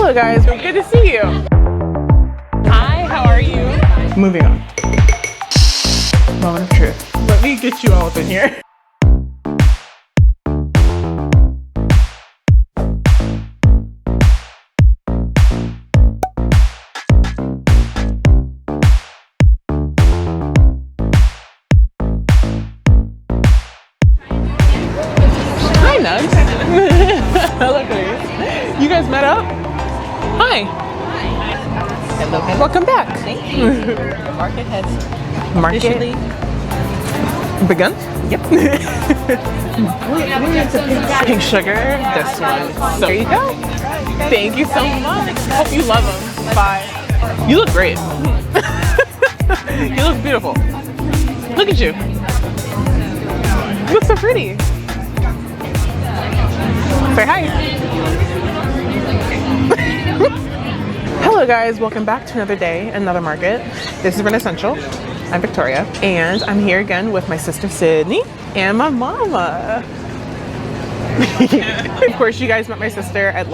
Hello guys, good to see you. Hi, how are you? Moving on. Moment of truth. Let me get you all up in here. Hi, Nugs. Hello, Grace. You guys met up? Hi. Hello. Welcome back. Thank you. The market has officially begun? Yep. Pink sugar, this one. So there you go. Thank you so much. Hope you love them. Bye. You look great. You look beautiful. Look at you. You look so pretty. Say hi. Hello guys, welcome back to another day, another market. This is Renascential. I'm Victoria, and I'm here again with my sister Sydney and my mama. Of course, you guys met my sister at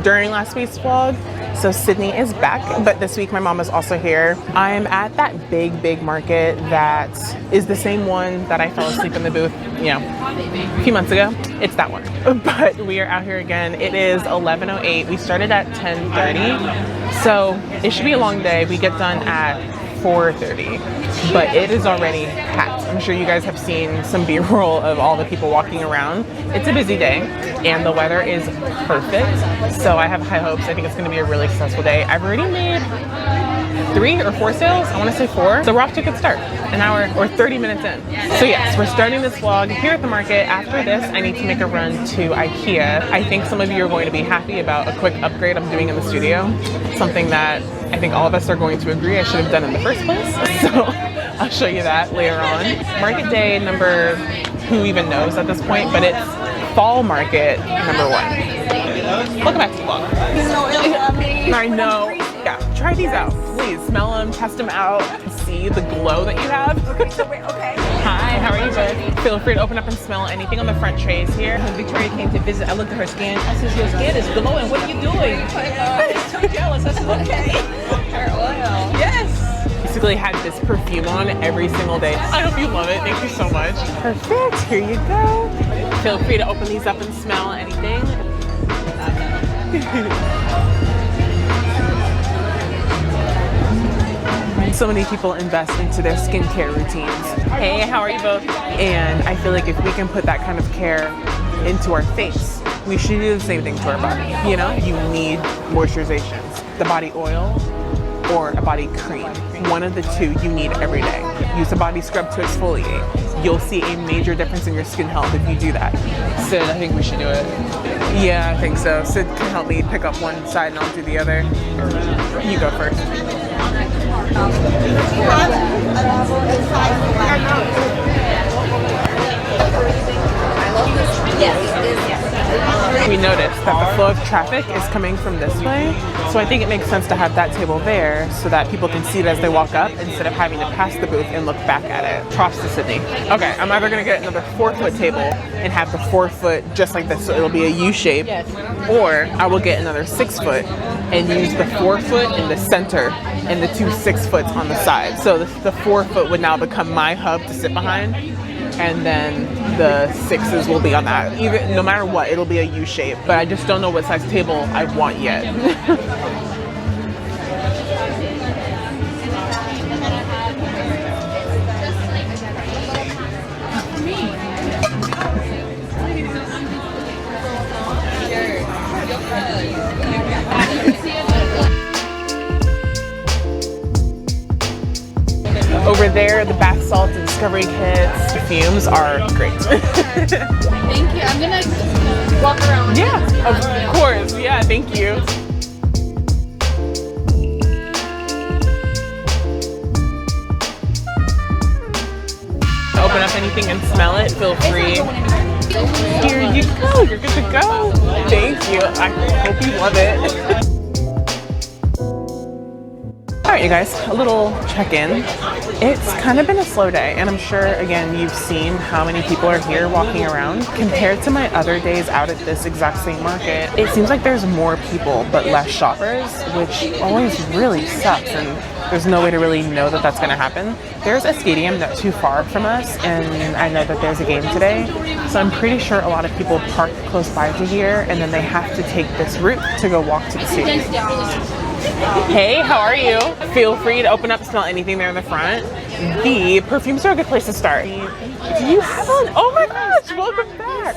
during last week's vlog. So Sydney is back, but this week my mom is also here. I'm at that big market that is the same one that I fell asleep in the booth, a few months ago. It's that one. But we are out here again. It is 11:08. We started at 10:30, so it should be a long day. We get done at 4:30, but it is already packed. I'm sure you guys have seen some B-roll of all the people walking around. It's a busy day and the weather is perfect, so I have high hopes. I think it's going to be a really successful day. I've already made 3 or 4 sales. I want to say 4. So we're off to a good start, an hour or 30 minutes in. So yes, we're starting this vlog here at the market. After this, I need to make a run to IKEA. I think some of you are going to be happy about a quick upgrade I'm doing in the studio. Something that I think all of us are going to agree I should have done in the first place. So I'll show you that later on. Market day number, who even knows at this point, but it's fall market number 1. Welcome back to the vlog. I know. Yeah, try these out. Please smell them, test them out, see the glow that you have. Okay. Hi, how are you both? Feel free to open up and smell anything on the front trays here. When Victoria came to visit, I looked at her skin. I said, your skin is glowing. What are you doing? I'm so jealous. I said, okay. Her oil. Yes. Basically had this perfume on every single day. I hope you love it. Thank you so much. Perfect. Here you go. Feel free to open these up and smell anything. So many people invest into their skincare routines. Hey, how are you both? And I feel like if we can put that kind of care into our face, we should do the same thing to our body. You know, you need moisturizations. The body oil or a body cream. One of the two you need every day. Use a body scrub to exfoliate. You'll see a major difference in your skin health if you do that. Sid, I think we should do it. Yeah, I think so. Sid can help me pick up one side and I'll do the other. You go first. We noticed that the flow of traffic is coming from this way, so I think it makes sense to have that table there so that people can see it as they walk up instead of having to pass the booth and look back at it. Props to Sydney. Okay, I'm either gonna get another 4-foot table and have the 4-foot just like this, so it'll be a U shape, or I will get another 6-foot and use the 4-foot in the center and the 2 6-foots on the side. So the 4-foot would now become my hub to sit behind, and then the 6s will be on that. Even no matter what, it'll be a U shape, but I just don't know what size table I want yet. Over there, the bath salts and discovery kits, perfumes are great. Thank you. I'm gonna walk around. Yeah, of course. Yeah, thank you. Open up anything and smell it, feel free. Here you go, you're good to go. Thank you. I hope you love it. All right, you guys, a little check-in. It's kind of been a slow day, and I'm sure, again, you've seen how many people are here walking around. Compared to my other days out at this exact same market, it seems like there's more people but less shoppers, which always really sucks, and there's no way to really know that that's going to happen. There's a stadium not too far from us, and I know that there's a game today, so I'm pretty sure a lot of people park close by to here, and then they have to take this route to go walk to the stadium. Hey, how are you? Feel free to open up, smell anything there in the front. The perfumes are a good place to start. Do you have one? Oh my gosh, welcome back.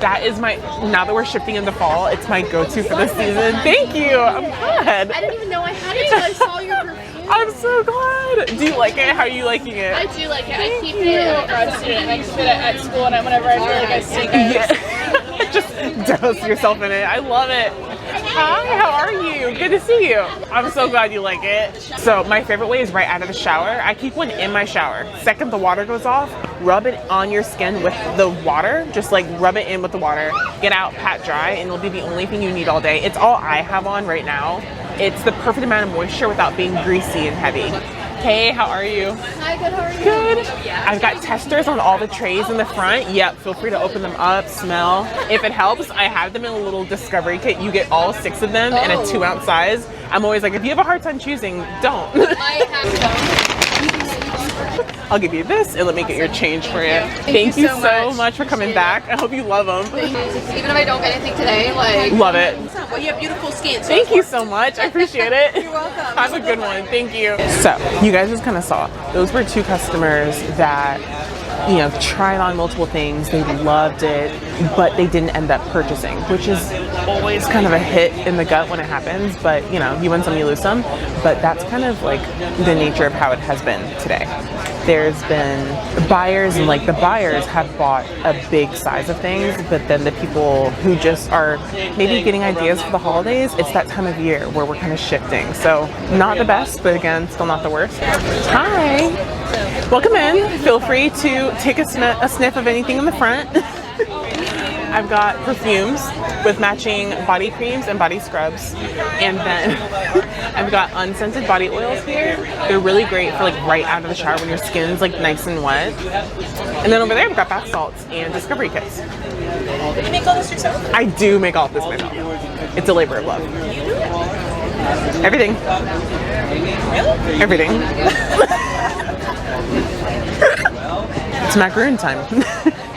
That is my, now that we're shifting into fall, it's my go-to for this season. Thank you, I'm glad. I didn't even know I had it until I saw your perfume. I'm so glad. Do you like it? How are you liking it? I do like it. I keep it in a grad student, and I keep it at school, and whenever I feel like I stink, Yeah. Just douse yourself in it. I love it. Hi, how are you? Good to see you. I'm so glad you like it. So my favorite way is right out of the shower. I keep one in my shower. Second the water goes off, rub it on your skin with the water. Just like rub it in with the water. Get out, pat dry, and it'll be the only thing you need all day. It's all I have on right now. It's the perfect amount of moisture without being greasy and heavy. Hey, how are you? Hi, good, how are you? Good. I've got testers on all the trays in the front. Yep, feel free to open them up, smell. If it helps, I have them in a little discovery kit. You get all 6 of them in a 2-ounce size. I'm always like, if you have a hard time choosing, don't. I'll give you this and let me get your change for you. Thank you so much for coming back. I hope you love them. Even if I don't get anything today, like... Love it. Well, you have beautiful skin. So Thank you so much. I appreciate it. You're welcome. Have a good one. Thank you. So, you guys just kind of saw, those were 2 customers that, you know, tried on multiple things. They loved it, but they didn't end up purchasing, which is always kind of a hit in the gut when it happens. But, you know, you win some, you lose some. But that's kind of like the nature of how it has been today. There's been buyers, and like the buyers have bought a big size of things, but then the people who just are maybe getting ideas for the holidays, it's that time of year where we're kind of shifting. So not the best, but again, still not the worst. Hi, welcome in. Feel free to take a sniff of anything in the front. I've got perfumes with matching body creams and body scrubs, and then I've got unscented body oils here. They're really great for like right out of the shower when your skin's like nice and wet. And then over there I've got bath salts and discovery kits. Do you make all this yourself? I do make all of this myself. It's a labor of love. Everything. Really? Everything. It's macaroon time.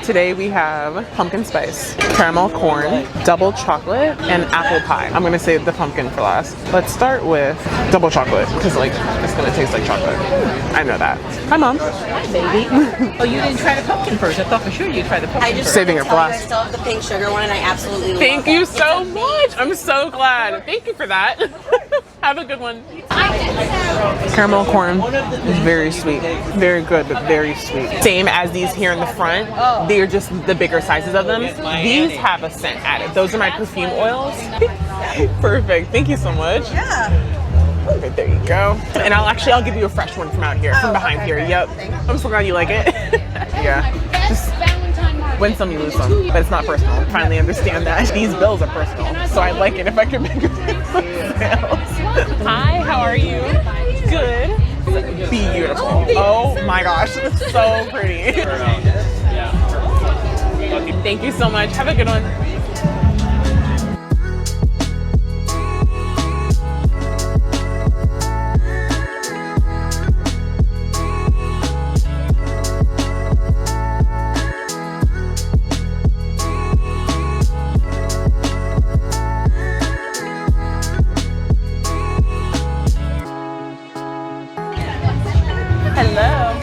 Today we have pumpkin spice, caramel corn, double chocolate, and apple pie. I'm gonna save the pumpkin for last. Let's start with double chocolate, because like, it's gonna taste like chocolate. I know that. Hi, Mom. Hi, baby. Oh, you didn't try the pumpkin first. I thought for sure you'd try the pumpkin. I just Saving it for last. I still have the pink sugar one, and I absolutely Thank love you it. so much. I'm so glad. Thank you for that. Have a good one. Caramel corn is very sweet. Very good, but very sweet. Same as these here in the front. They are just the bigger sizes of them. These have a scent added. Those are my perfume oils. Perfect. Thank you so much. Yeah. Okay, there you go. And I'll give you a fresh one from out here, from behind here. Yep. I'm so glad you like it. Yeah. Just win some, you lose some. But it's not personal. I finally understand that. These bills are personal. So I like it if I can make sales. Hi, how are you? Good. Beautiful. Oh my gosh, it's so pretty. Thank you so much. Have a good one. Hello.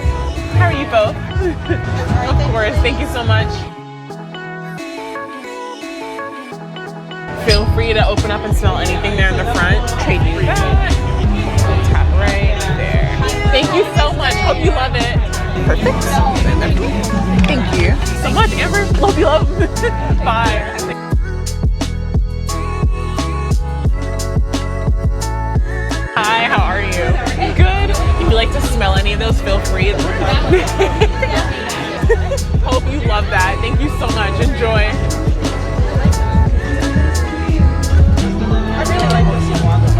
How are you both? Of course. Thank you so much. Feel free to open up and smell anything there in the front. Trade you that. Tap right there. Thank you so much. Hope you love it. Perfect. Thank you so much, Amber. Love you, love. Bye. Hi, how are you? Good. If you like to smell any of those, feel free. Hope you love that. Thank you so much. Enjoy.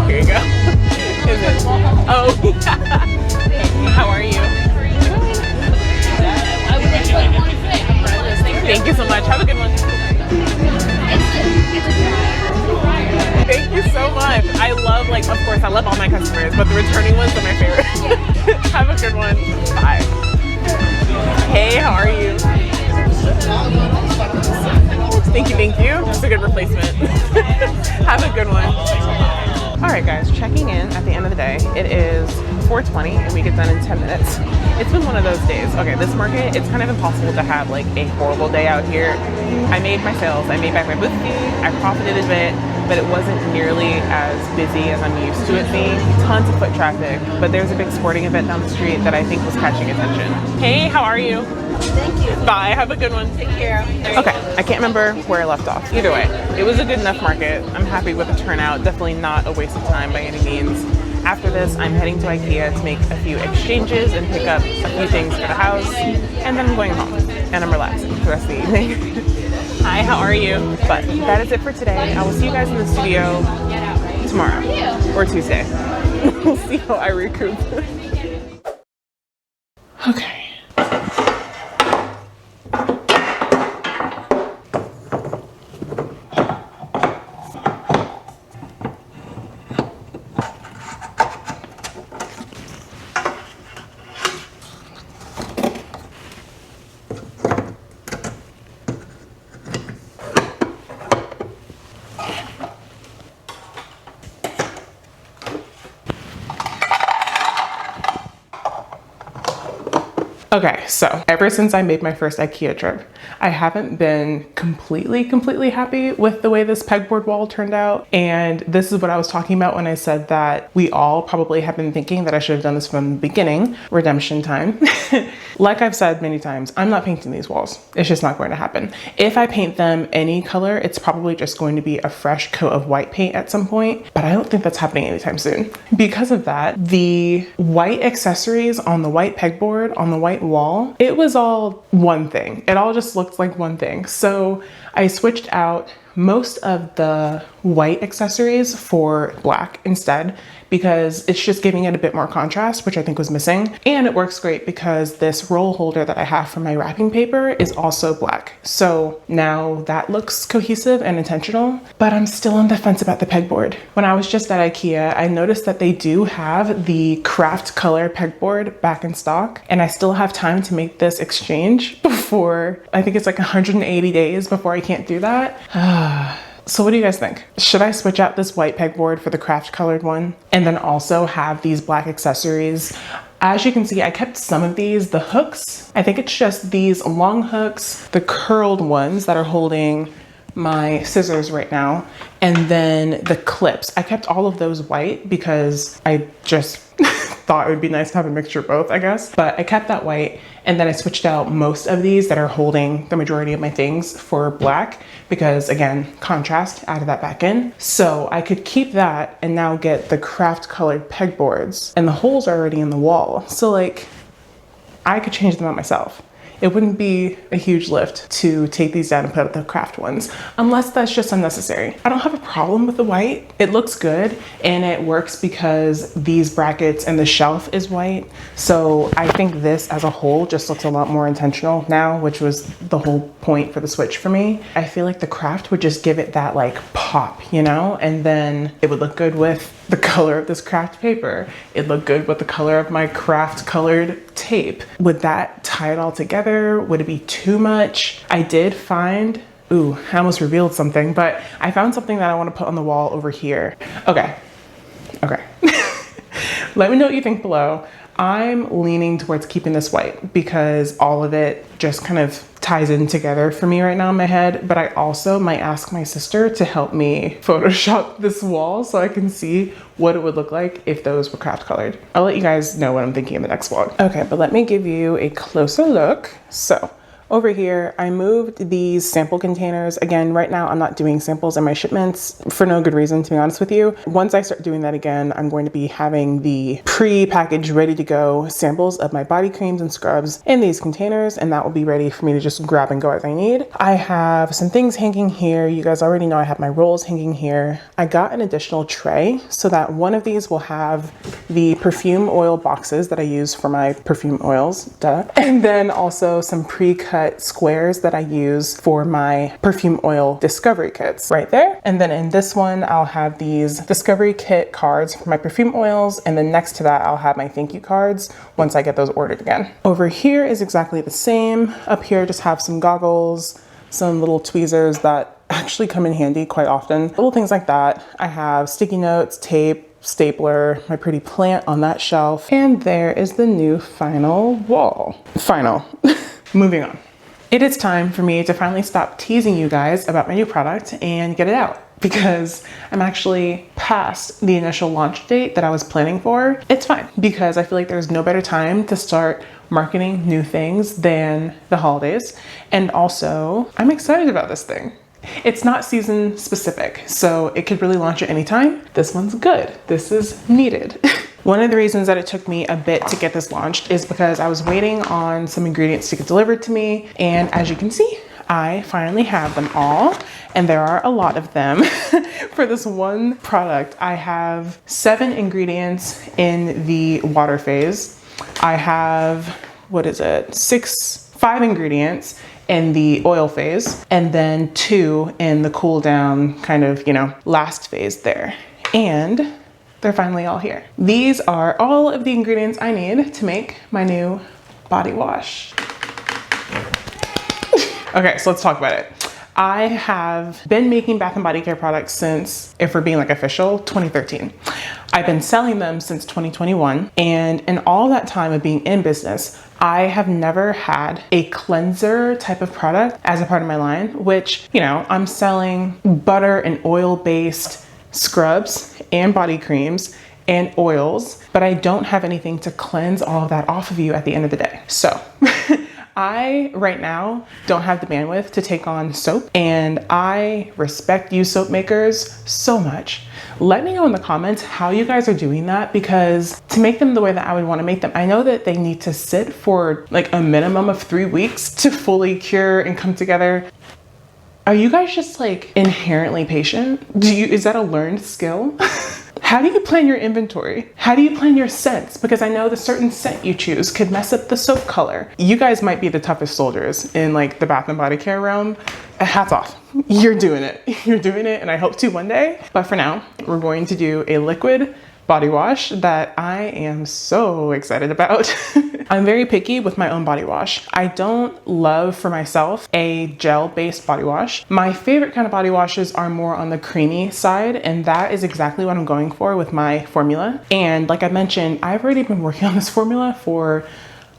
Here you go. Oh. my customers, but the returning ones are my favorite. Have a good one. Bye. Hey, how are you? Thank you, thank you. That's a good replacement. Have a good one. All right, guys, checking in at the end of the day. It is 4:20 and we get done in 10 minutes. It's been one of those days. Okay, this market, it's kind of impossible to have like a horrible day out here. I made my sales, I made back my booth fee, I profited a bit, but it wasn't nearly as busy as I'm used to it being. Tons of foot traffic, but there's a big sporting event down the street that I think was catching attention. Hey, how are you? Thank you. Bye, have a good one. Take care. Okay, I can't remember where I left off. Either way, it was a good enough market. I'm happy with the turnout. Definitely not a waste of time by any means. After this, I'm heading to IKEA to make a few exchanges and pick up a few things for the house. And then I'm going home and I'm relaxing for the rest of the evening. Hi, how are you? But that is it for today. I will see you guys in the studio tomorrow or Tuesday. We'll see how I recoup. Okay. Okay, so ever since I made my first IKEA trip, I haven't been completely happy with the way this pegboard wall turned out. And this is what I was talking about when I said that we all probably have been thinking that I should have done this from the beginning, redemption time. Like I've said many times, I'm not painting these walls. It's just not going to happen. If I paint them any color, it's probably just going to be a fresh coat of white paint at some point, but I don't think that's happening anytime soon. Because of that, the white accessories on the white pegboard, on the white wall, it was all one thing. It all just looked like one thing. So I switched out most of the white accessories for black instead, because it's just giving it a bit more contrast, which I think was missing. And it works great because this roll holder that I have for my wrapping paper is also black. So now that looks cohesive and intentional, but I'm still on the fence about the pegboard. When I was just at IKEA, I noticed that they do have the craft color pegboard back in stock, and I still have time to make this exchange before, I think it's like 180 days before I can't do that. So what do you guys think? Should I switch out this white pegboard for the craft colored one and then also have these black accessories? As you can see, I kept some of these, the hooks. I think it's just these long hooks, the curled ones that are holding my scissors right now, and then the clips. I kept all of those white because I just thought it would be nice to have a mixture of both, I guess. But I kept that white, and then I switched out most of these that are holding the majority of my things for black because, again, contrast, added that back in. So I could keep that and now get the craft colored pegboards, and the holes are already in the wall. So like, I could change them out myself. It wouldn't be a huge lift to take these down and put up the craft ones, unless that's just unnecessary. I don't have a problem with the white. It looks good and it works because these brackets and the shelf is white. So I think this as a whole just looks a lot more intentional now, which was the whole point for the switch for me. I feel like the craft would just give it that like pop, you know, and then it would look good with the color of this craft paper. It looked good with the color of my craft colored tape. Would that tie it all together? Would it be too much? I did find, ooh, I almost revealed something, but I found something that I want to put on the wall over here. Okay. Let me know what you think below. I'm leaning towards keeping this white because all of it just kind of ties in together for me right now in my head. But I also might ask my sister to help me Photoshop this wall so I can see what it would look like if those were craft colored. I'll let you guys know what I'm thinking in the next vlog. Okay, but let me give you a closer look. So over here, I moved these sample containers. Again, right now I'm not doing samples in my shipments for no good reason, to be honest with you. Once I start doing that again, I'm going to be having the pre-packaged, ready to go samples of my body creams and scrubs in these containers, and that will be ready for me to just grab and go as I need. I have some things hanging here. You guys already know I have my rolls hanging here. I got an additional tray so that one of these will have the perfume oil boxes that I use for my perfume oils, duh. And then also some pre-cut cut squares that I use for my perfume oil discovery kits right there. And then in this one, I'll have these discovery kit cards for my perfume oils. And then next to that, I'll have my thank you cards once I get those ordered again. Over here is exactly the same. Up here, just have some goggles, some little tweezers that actually come in handy quite often. Little things like that. I have sticky notes, tape, stapler, my pretty plant on that shelf. And there is the new final wall. Final. Moving on. It is time for me to finally stop teasing you guys about my new product and get it out, because I'm actually past the initial launch date that I was planning for. It's fine, because I feel like there's no better time to start marketing new things than the holidays. And also, I'm excited about this thing. It's not season specific, so it could really launch at any time. This one's good. This is needed. One of the reasons that it took me a bit to get this launched is because I was waiting on some ingredients to get delivered to me. And as you can see, I finally have them all, and there are a lot of them. For this one product, I have 7 ingredients in the water phase. I have, 5 ingredients in the oil phase, and then 2 in the cool down kind of, last phase there. And they're finally all here. These are all of the ingredients I need to make my new body wash. Okay, so let's talk about it. I have been making Bath & Body Care products since, if we're being like official, 2013. I've been selling them since 2021. And in all that time of being in business, I have never had a cleanser type of product as a part of my line, which, I'm selling butter and oil-based scrubs and body creams and oils, but I don't have anything to cleanse all of that off of you at the end of the day. So I, right now, don't have the bandwidth to take on soap, and I respect you soap makers so much. Let me know in the comments how you guys are doing that, because to make them the way that I would want to make them, I know that they need to sit for like a minimum of 3 weeks to fully cure and come together. Are you guys just like inherently patient? Is that a learned skill? How do you plan your inventory? How do you plan your scents? Because I know the certain scent you choose could mess up the soap color. You guys might be the toughest soldiers in like the Bath & Body Care realm. Hats off. You're doing it. You're doing it, and I hope to one day. But for now, we're going to do a liquid body wash that I am so excited about. I'm very picky with my own body wash. I don't love for myself a gel-based body wash. My favorite kind of body washes are more on the creamy side, and that is exactly what I'm going for with my formula. And like I mentioned, I've already been working on this formula for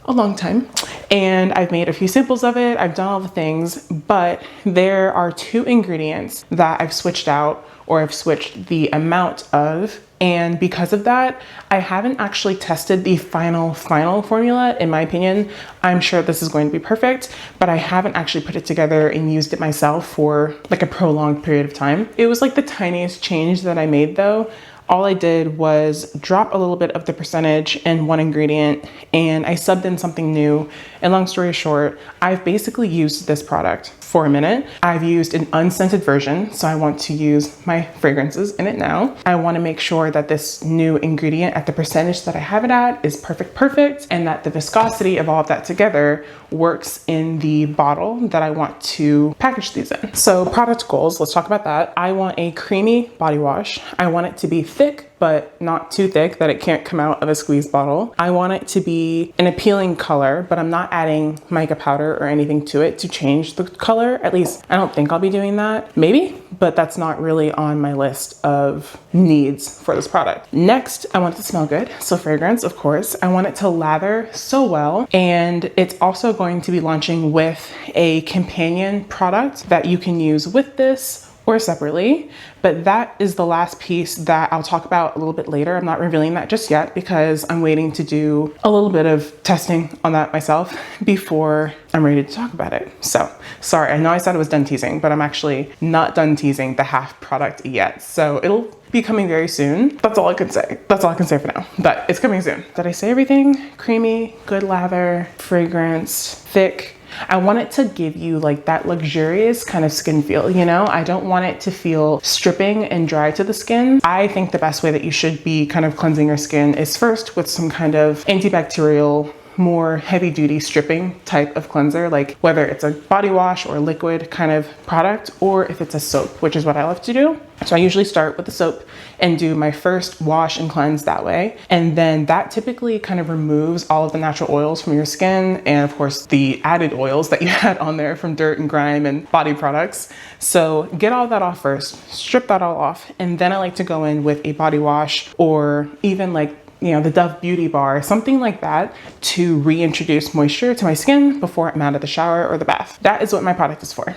a long time, and I've made a few samples of it. I've done all the things, but there are 2 ingredients that I've switched out, or I've switched the amount of. And because of that, I haven't actually tested the final formula. In my opinion, I'm sure this is going to be perfect, but I haven't actually put it together and used it myself for like a prolonged period of time. It was like the tiniest change that I made though. All I did was drop a little bit of the percentage in one ingredient, and I subbed in something new. And long story short, I've basically used this product for a minute. I've used an unscented version, so I want to use my fragrances in it now. I want to make sure that this new ingredient at the percentage that I have it at is perfect, and that the viscosity of all of that together works in the bottle that I want to package these in. So product goals, let's talk about that. I want a creamy body wash. I want it to be thick, but not too thick that it can't come out of a squeeze bottle. I want it to be an appealing color, but I'm not adding mica powder or anything to it to change the color. At least I don't think I'll be doing that. Maybe, but that's not really on my list of needs for this product. Next, I want it to smell good. So fragrance, of course. I want it to lather so well. And it's also going to be launching with a companion product that you can use with this or separately, but that is the last piece that I'll talk about a little bit later. I'm not revealing that just yet because I'm waiting to do a little bit of testing on that myself before I'm ready to talk about it. So sorry, I know I said I was done teasing, but I'm actually not done teasing the half product yet. So it'll be coming very soon. That's all I can say. That's all I can say for now, but it's coming soon. Did I say everything? Creamy, good lather, fragrance, thick. I want it to give you like that luxurious kind of skin feel, you know? I don't want it to feel stripping and dry to the skin. I think the best way that you should be kind of cleansing your skin is first with some kind of antibacterial more heavy duty stripping type of cleanser, like whether it's a body wash or liquid kind of product, or if it's a soap, which is what I love to do. So I usually start with the soap and do my first wash and cleanse that way. And then that typically kind of removes all of the natural oils from your skin, and of course the added oils that you had on there from dirt and grime and body products. So get all that off first, strip that all off. And then I like to go in with a body wash, or even like, you know, the Dove Beauty Bar, something like that, to reintroduce moisture to my skin before I'm out of the shower or the bath. That is what my product is for.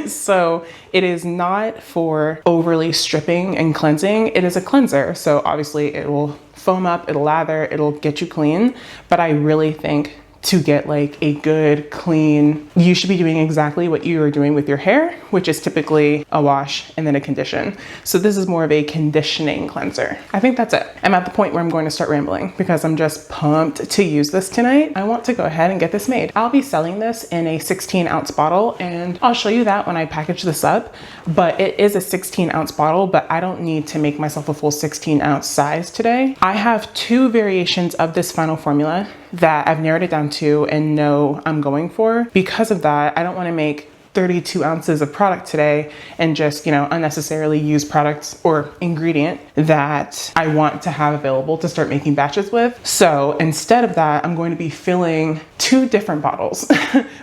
So it is not for overly stripping and cleansing. It is a cleanser. So obviously it will foam up, it'll lather, it'll get you clean. But I really think to get like a good, clean, you should be doing exactly what you are doing with your hair, which is typically a wash and then a condition. So this is more of a conditioning cleanser. I think that's it. I'm at the point where I'm going to start rambling because I'm just pumped to use this tonight. I want to go ahead and get this made. I'll be selling this in a 16-ounce bottle, and I'll show you that when I package this up. But it is a 16-ounce bottle, but I don't need to make myself a full 16-ounce size today. I have 2 variations of this final formula that I've narrowed it down to and know I'm going for. Because of that, I don't want to make 32 ounces of product today and just, you know, unnecessarily use products or ingredient that I want to have available to start making batches with. So instead of that, I'm going to be filling 2 different bottles,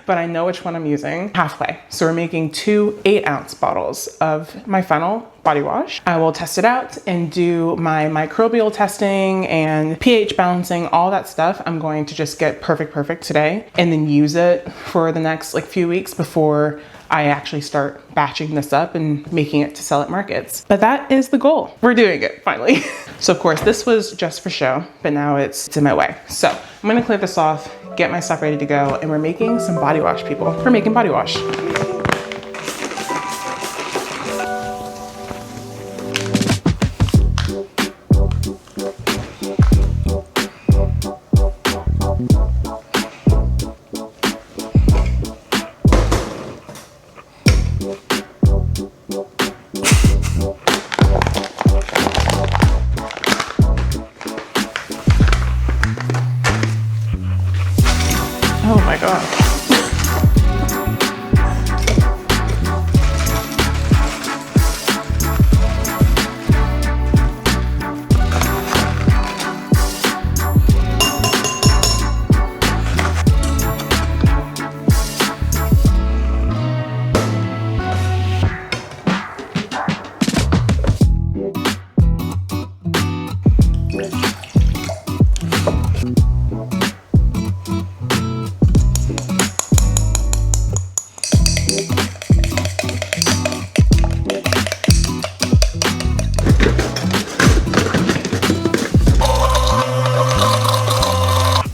but I know which one I'm using halfway. So we're making 2 8-ounce bottles of my final body wash. I will test it out and do my microbial testing and pH balancing, all that stuff. I'm going to just get perfect today and then use it for the next like few weeks before I actually start batching this up and making it to sell at markets. But that is the goal. We're doing it finally. So of course this was just for show, but now it's in my way. So I'm gonna clear this off, get my stuff ready to go, and we're making some body wash, people. We're making body wash. Oh my God.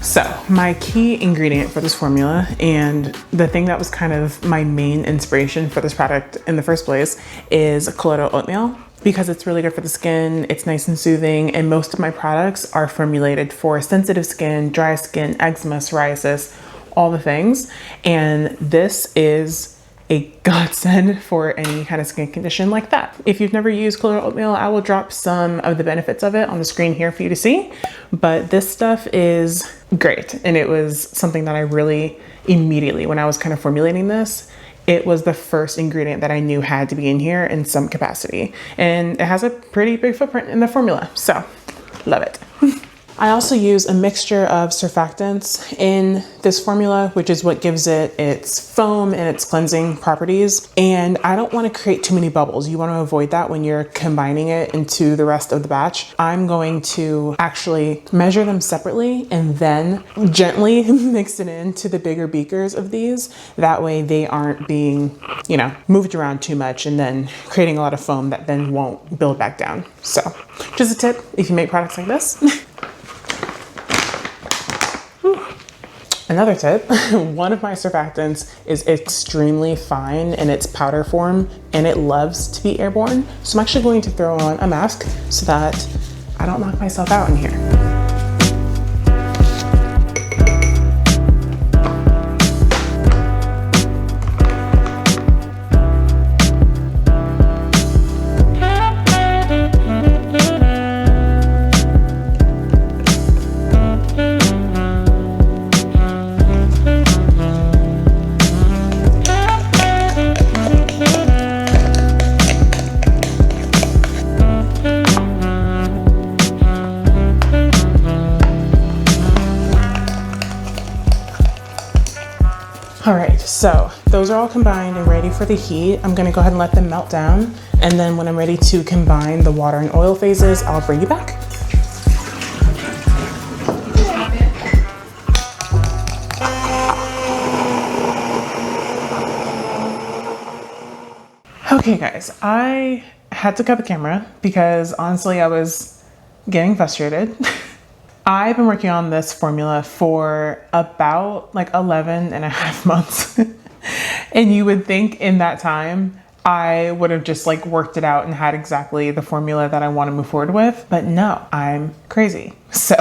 So my key ingredient for this formula, and the thing that was kind of my main inspiration for this product in the first place, is colloidal oatmeal, because it's really good for the skin. It's nice and soothing, and most of my products are formulated for sensitive skin, dry skin, eczema, psoriasis, all the things. And this is a godsend for any kind of skin condition like that. If you've never used colloidal oatmeal, I will drop some of the benefits of it on the screen here for you to see. But this stuff is great. And it was something that I really immediately, when I was kind of formulating this, it was the first ingredient that I knew had to be in here in some capacity. And it has a pretty big footprint in the formula. So love it. I also use a mixture of surfactants in this formula, which is what gives it its foam and its cleansing properties. And I don't want to create too many bubbles. You want to avoid that when you're combining it into the rest of the batch. I'm going to actually measure them separately and then gently mix it into the bigger beakers of these. That way they aren't being, you know, moved around too much and then creating a lot of foam that then won't build back down. So just a tip if you make products like this. Another tip, one of my surfactants is extremely fine in its powder form and it loves to be airborne. So I'm actually going to throw on a mask so that I don't knock myself out in here. All right, so those are all combined and ready for the heat. I'm gonna go ahead and let them melt down. And then when I'm ready to combine the water and oil phases, I'll bring you back. Okay guys, I had to cut the camera because honestly I was getting frustrated. I've been working on this formula for about like 11 and a half months. And you would think in that time I would have just like worked it out and had exactly the formula that I want to move forward with, but no, I'm crazy. So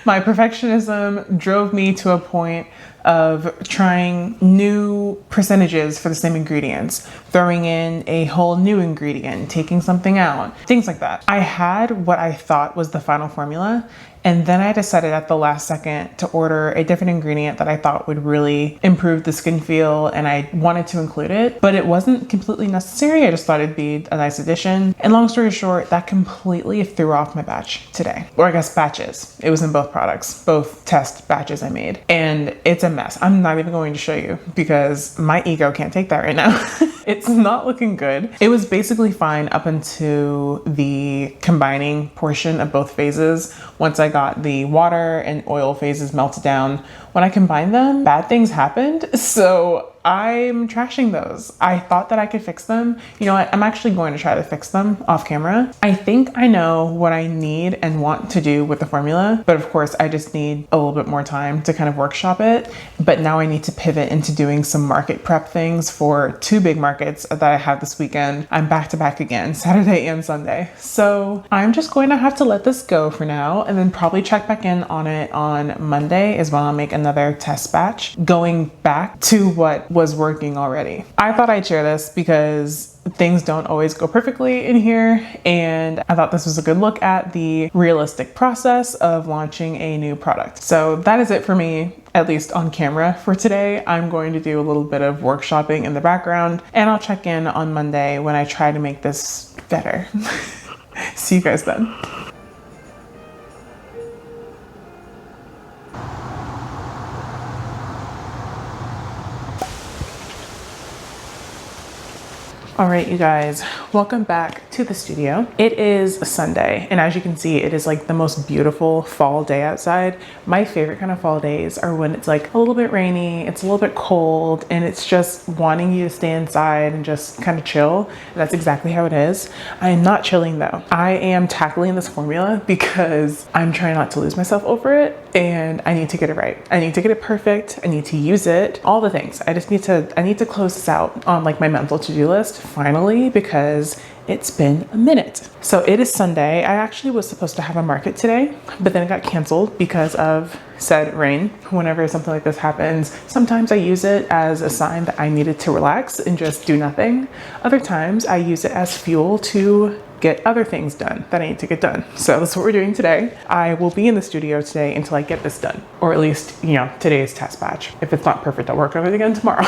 my perfectionism drove me to a point of trying new percentages for the same ingredients, throwing in a whole new ingredient, taking something out, things like that. I had what I thought was the final formula, and then I decided at the last second to order a different ingredient that I thought would really improve the skin feel, and I wanted to include it, but it wasn't completely necessary. I just thought it'd be a nice addition. And long story short, that completely threw off my batch today. Or I guess batches. It was in both products, both test batches I made. And it's a mess. I'm not even going to show you because my ego can't take that right now. It's not looking good. It was basically fine up until the combining portion of both phases. Once I got the water and oil phases melted down, when I combined them, bad things happened. So I'm trashing those. I thought that I could fix them. You know what? I'm actually going to try to fix them off camera. I think I know what I need and want to do with the formula, but of course I just need a little bit more time to kind of workshop it. But now I need to pivot into doing some market prep things for two big markets that I have this weekend. I'm back to back again, Saturday and Sunday. So I'm just going to have to let this go for now and then probably check back in on it on Monday is when I'll make another test batch, going back to what was working already. I thought I'd share this because things don't always go perfectly in here, and I thought this was a good look at the realistic process of launching a new product. So that is it for me, at least on camera for today. I'm going to do a little bit of workshopping in the background, and I'll check in on Monday when I try to make this better. See you guys then. All right, you guys, welcome back to the studio. It is a Sunday, and as you can see, it is like the most beautiful fall day outside. My favorite kind of fall days are when it's like a little bit rainy, it's a little bit cold, and it's just wanting you to stay inside and just kind of chill. That's exactly how it is. I am not chilling though. I am tackling this formula because I'm trying not to lose myself over it, and I need to get it right. I need to get it perfect. I need to use it, all the things. I need to close this out on like my mental to-do list finally, because it's been a minute. So it is Sunday. I actually was supposed to have a market today, but then it got canceled because of said rain. Whenever something like this happens, sometimes I use it as a sign that I needed to relax and just do nothing. Other times I use it as fuel to get other things done that I need to get done. So that's what we're doing today. I will be in the studio today until I get this done, or at least, you know, today's test batch. If it's not perfect, I'll work on it again tomorrow.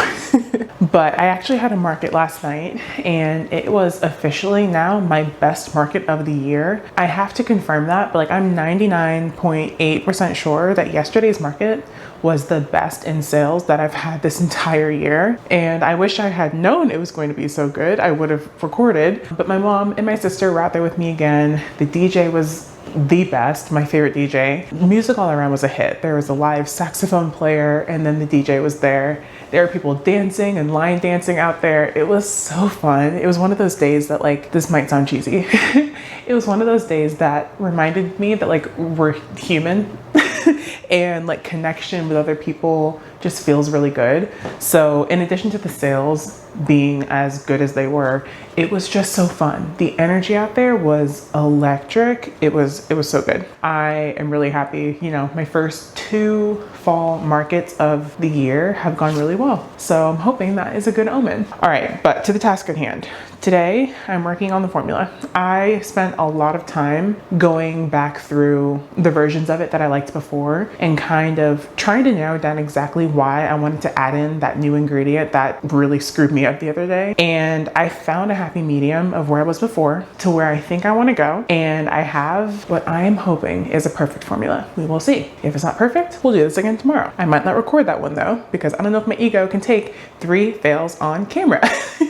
But I actually had a market last night, and it was officially now my best market of the year. I have to confirm that, but like I'm 99.8% sure that yesterday's market was the best in sales that I've had this entire year. And I wish I had known it was going to be so good. I would have recorded, but my mom and my sister were out there with me again. The DJ was the best, my favorite DJ. Music all around was a hit. There was a live saxophone player, and then the DJ was there. There were people dancing and line dancing out there. It was so fun. It was one of those days that, like, this might sound cheesy. It was one of those days that reminded me that like we're human and like connection with other people just feels really good. So in addition to the sales being as good as they were, it was just so fun. The energy out there was electric. It was so good. I am really happy. You know, my first 2 fall markets of the year have gone really well. So I'm hoping that is a good omen. All right, but to the task at hand. Today, I'm working on the formula. I spent a lot of time going back through the versions of it that I liked before and kind of trying to narrow down exactly why I wanted to add in that new ingredient that really screwed me up the other day. And I found a happy medium of where I was before to where I think I want to go. And I have what I am hoping is a perfect formula. We will see. If it's not perfect, we'll do this again tomorrow. I might not record that one though, because I don't know if my ego can take 3 fails on camera.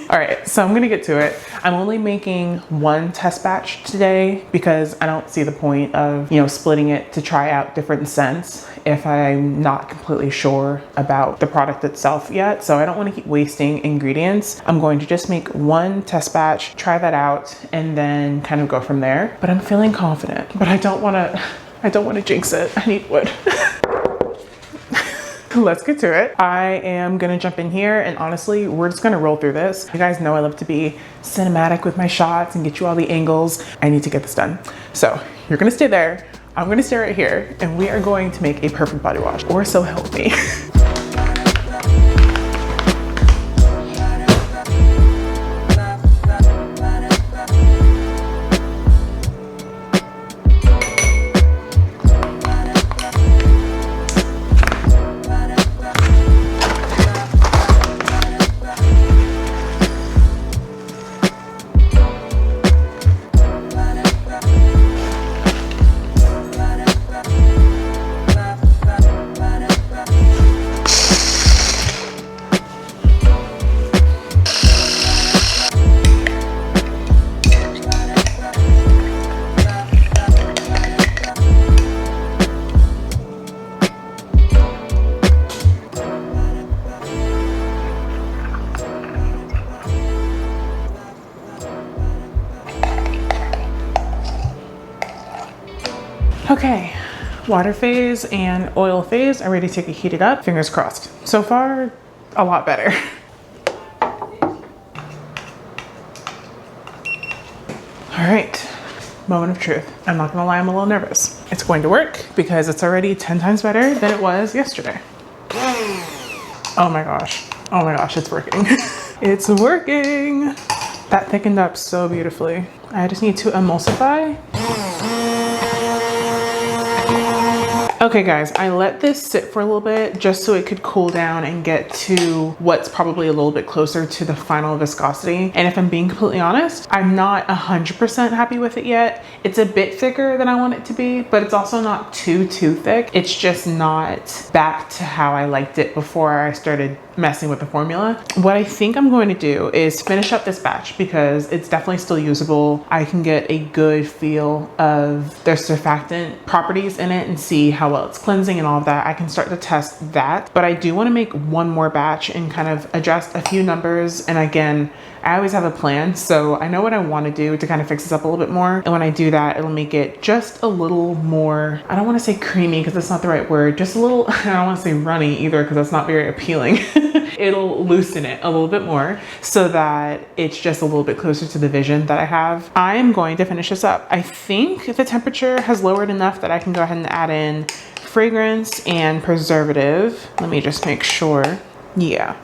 All right, so I'm gonna get to it. I'm only making 1 test batch today because I don't see the point of, splitting it to try out different scents if I'm not completely sure about the product itself yet. So I don't want to keep wasting ingredients. I'm going to just make 1 test batch, try that out, and then kind of go from there. But I'm feeling confident, but I don't want to jinx it. I need wood. Let's get to it. I am gonna jump in here, and honestly, we're just gonna roll through this. You guys know I love to be cinematic with my shots and get you all the angles. I need to get this done. So you're gonna stay there. I'm gonna stay right here, and we are going to make a perfect body wash, or so help me. Okay, water phase and oil phase are ready to get heated up. Fingers crossed. So far, a lot better. All right, moment of truth. I'm not gonna lie, I'm a little nervous. It's going to work because it's already 10 times better than it was yesterday. Oh my gosh, it's working. It's working. That thickened up so beautifully. I just need to emulsify. Okay guys, I let this sit for a little bit just so it could cool down and get to what's probably a little bit closer to the final viscosity. And if I'm being completely honest, I'm not 100% happy with it yet. It's a bit thicker than I want it to be, but it's also not too thick. It's just not back to how I liked it before I started messing with the formula. What I think I'm going to do is finish up this batch because it's definitely still usable. I can get a good feel of their surfactant properties in it and see how well it's cleansing and all of that. I can start to test that, but I do want to make 1 more batch and kind of adjust a few numbers. And again, I always have a plan, so I know what I want to do to kind of fix this up a little bit more. And when I do that, it'll make it just a little more, I don't want to say creamy because that's not the right word, just a little, I don't want to say runny either because that's not very appealing. It'll loosen it a little bit more so that it's just a little bit closer to the vision that I have. I am going to finish this up. I think the temperature has lowered enough that I can go ahead and add in fragrance and preservative. Let me just make sure. Yeah.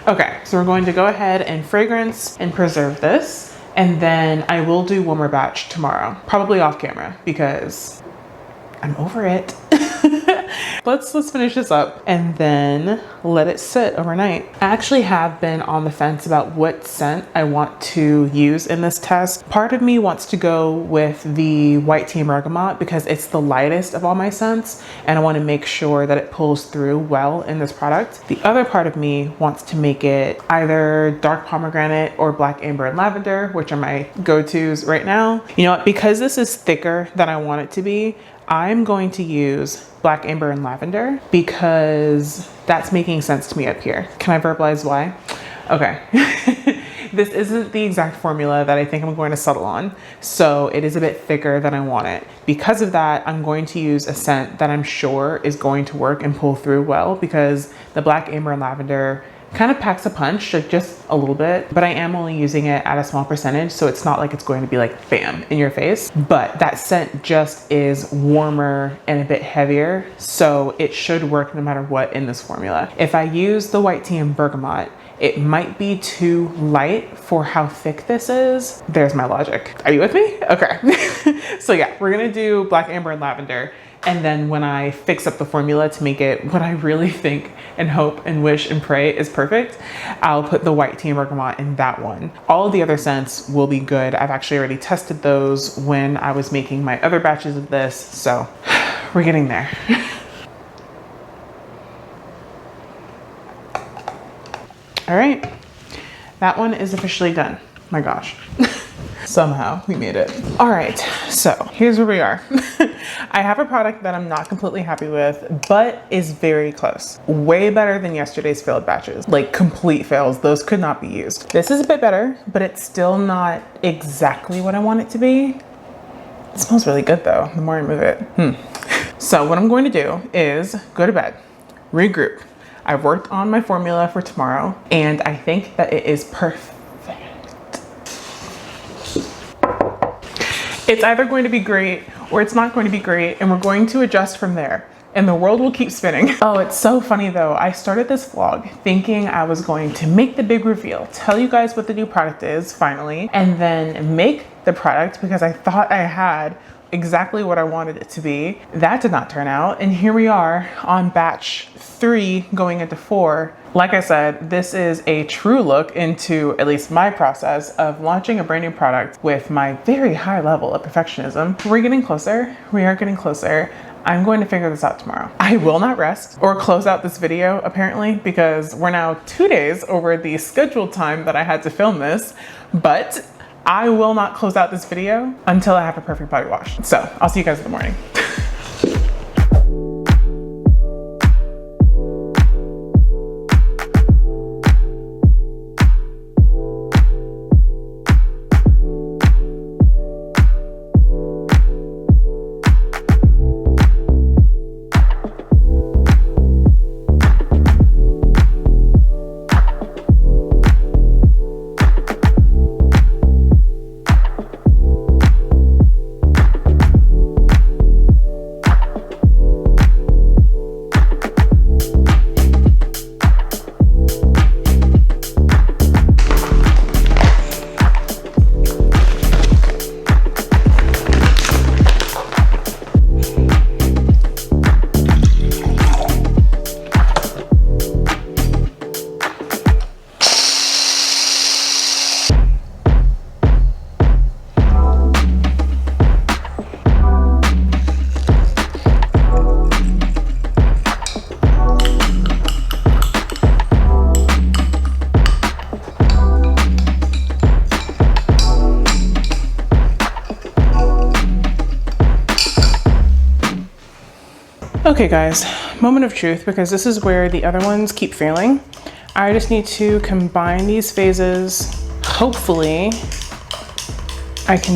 Okay, so we're going to go ahead and fragrance and preserve this. And then I will do 1 more batch tomorrow, probably off camera because I'm over it. Let's finish this up and then let it sit overnight. I actually have been on the fence about what scent I want to use in this test. Part of me wants to go with the white tea and bergamot because it's the lightest of all my scents and I want to make sure that it pulls through well in this product. The other part of me wants to make it either dark pomegranate or black amber and lavender, which are my go-tos right now. You know what, because this is thicker than I want it to be, I'm going to use black amber and lavender because that's making sense to me up here. Can I verbalize why? Okay. This isn't the exact formula that I think I'm going to settle on, so it is a bit thicker than I want it. Because of that, I'm going to use a scent that I'm sure is going to work and pull through well because the black amber and lavender kind of packs a punch, like just a little bit, but I am only using it at a small percentage, so it's not like it's going to be like bam in your face. But that scent just is warmer and a bit heavier, so it should work no matter what in this formula. If I use the white tea and bergamot, it might be too light for how thick this is. There's my logic. Are you with me? Okay. So yeah, we're gonna do black, amber, and lavender. And then when I fix up the formula to make it what I really think and hope and wish and pray is perfect, I'll put the white tea and bergamot in that one. All of the other scents will be good. I've actually already tested those when I was making my other batches of this. So we're getting there. All right, that one is officially done. My gosh. Somehow we made it. All right, so here's where we are. I have a product that I'm not completely happy with, but is very close. Way better than yesterday's failed batches. Like complete fails, those could not be used. This is a bit better, but it's still not exactly what I want it to be. It smells really good though, the more I move it. So what I'm going to do is go to bed, regroup. I've worked on my formula for tomorrow, and I think that it is perfect. It's either going to be great or it's not going to be great, and we're going to adjust from there, and the world will keep spinning. Oh, it's so funny though. I started this vlog thinking I was going to make the big reveal, tell you guys what the new product is finally, and then make the product because I thought I had exactly what I wanted it to be. That did not turn out, and here we are on batch 3 going into 4. Like I said, this is a true look into at least my process of launching a brand new product with my very high level of perfectionism. We're getting closer. We are getting closer. I'm going to figure this out tomorrow. I will not rest or close out this video apparently, because we're now 2 days over the scheduled time that I had to film this, but I will not close out this video until I have a perfect body wash. So I'll see you guys in the morning. Okay guys, moment of truth, because this is where the other ones keep failing. I just need to combine these phases. Hopefully I can